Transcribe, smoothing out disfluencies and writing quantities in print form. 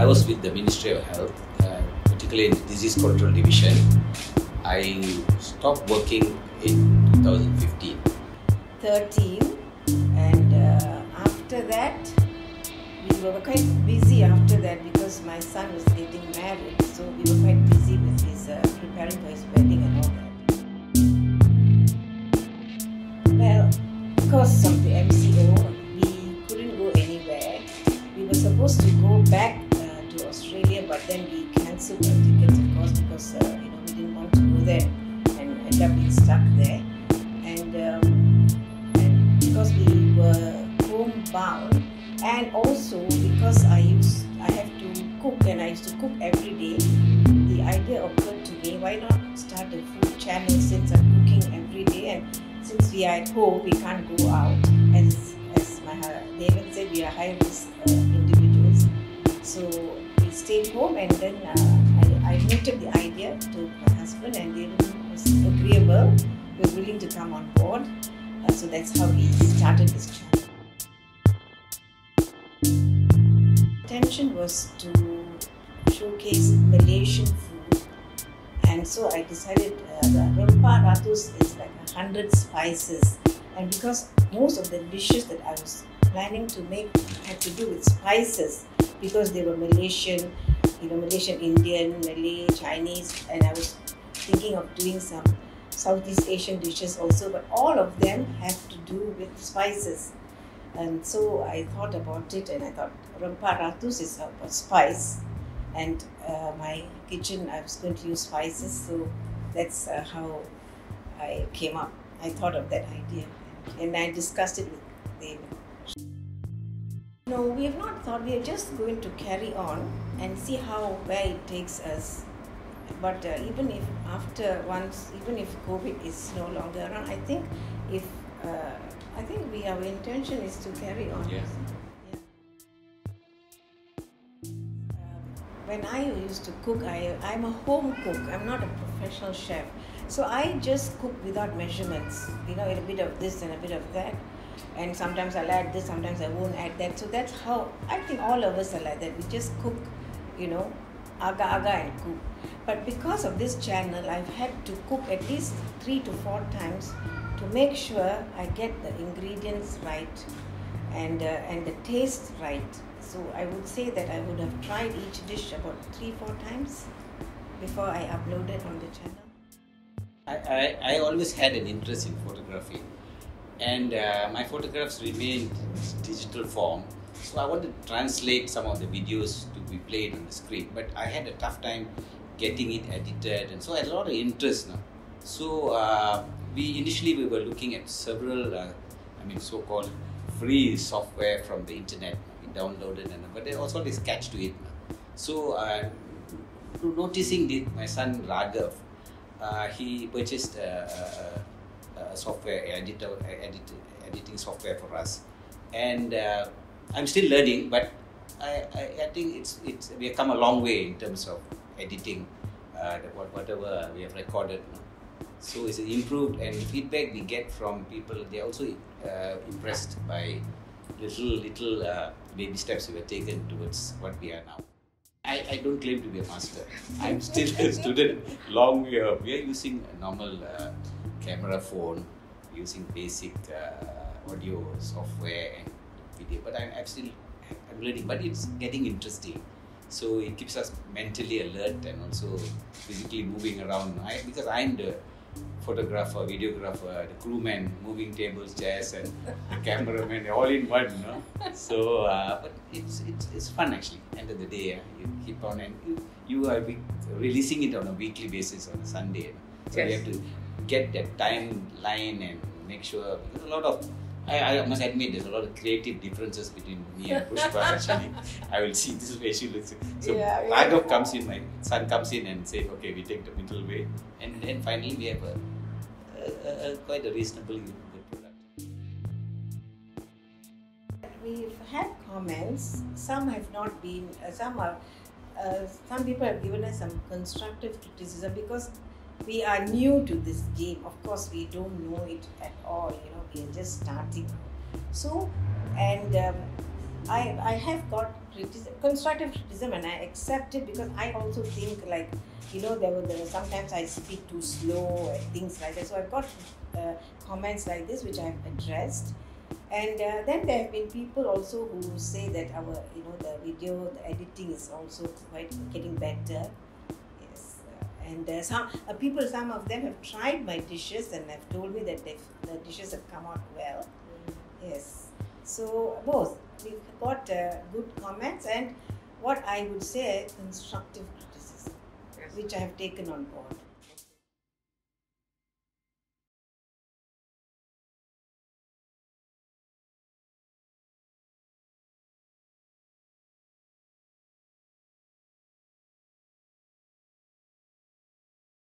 I was with the Ministry of Health, particularly in the Disease Control Division. I stopped working in 2015. 13, and after that, we were quite busy after that because my son was getting married, so we were quite busy with his preparing for his wedding and all that. Well, because of the MCO, we couldn't go anywhere. We were supposed to go back to Australia, but then we cancelled our tickets, of course, because we didn't want to go there and end up being stuck there. And because we were homebound, and also because I have to cook, and I used to cook every day, the idea occurred to me, why not start a food channel since I'm cooking every day, and since we are at home, we can't go out. As David said, we are high risk individuals. So we stayed home, and then I noted the idea to my husband, and David was agreeable, he was willing to come on board. So that's how we started this channel. Intention was to showcase Malaysian food, and so I decided the Rempah Ratus is like 100 spices, and because most of the dishes that I was planning to make had to do with spices, because they were Malaysian, Malaysian, Indian, Malay, Chinese, and I was thinking of doing some Southeast Asian dishes also, but all of them have to do with spices. And so I thought about it, and I thought Rempah Ratus is about spice, and my kitchen I was going to use spices, so that's how I came up. I thought of that idea, and I discussed it with David. No, we have not thought. We are just going to carry on and see where it takes us. But even if COVID is no longer around, I think our intention is to carry on. Yeah. When I used to cook, I'm a home cook. I'm not a professional chef. So I just cook without measurements. A bit of this and a bit of that. And sometimes I'll add this, sometimes I won't add that. So that's how I think all of us are like that. We just cook, aga and cook. But because of this channel, I've had to cook at least 3 to 4 times to make sure I get the ingredients right and the taste right. So I would say that I would have tried each dish about 3-4 times before I uploaded on the channel. I always had an interest in photography, and my photographs remained digital form. So I wanted to translate some of the videos to be played on the screen, but I had a tough time getting it edited, and so I had a lot of interest now. So initially we were looking at several, so-called free software from the internet. We downloaded, but there also this catch to it. So noticing my son Raghav, he purchased a software editing software for us, and I'm still learning, but I think we have come a long way in terms of editing whatever we have recorded. So it's improved, and the feedback we get from people, they are also impressed by little baby steps we have taken towards what we are now. I don't claim to be a master. I'm still a student. Long way up. We are using a normal camera phone, using basic audio software and video, but I'm learning, but it's getting interesting. So it keeps us mentally alert and also physically moving around. Because I'm the photographer, videographer, the crewman, moving tables, chairs, and the cameraman, all in one. So, but it's fun actually. End of the day, you keep on, and you are releasing it on a weekly basis on a Sunday. So yes. You have to get that timeline and make sure, because a lot of, I must admit, there's a lot of creative differences between me and Pushpa. Actually, I will see this way she looks. So Raghav comes in, my son comes in and says, okay, we take the middle way, and then finally we have quite a reasonably good product. We've had comments. Some have not been. Some people have given us some constructive criticism because we are new to this game. Of course, we don't know it at all. We are just starting. So, and I have got constructive criticism, and I accept it because I also think like, there were sometimes I speak too slow and things like that. So I've got comments like this which I've addressed. And then there have been people also who say that our, the video, the editing is also quite getting better. Yes, and some of them have tried my dishes and have told me that the dishes have come out well. Yes, so both we've got good comments and what I would say constructive criticism, which I have taken on board.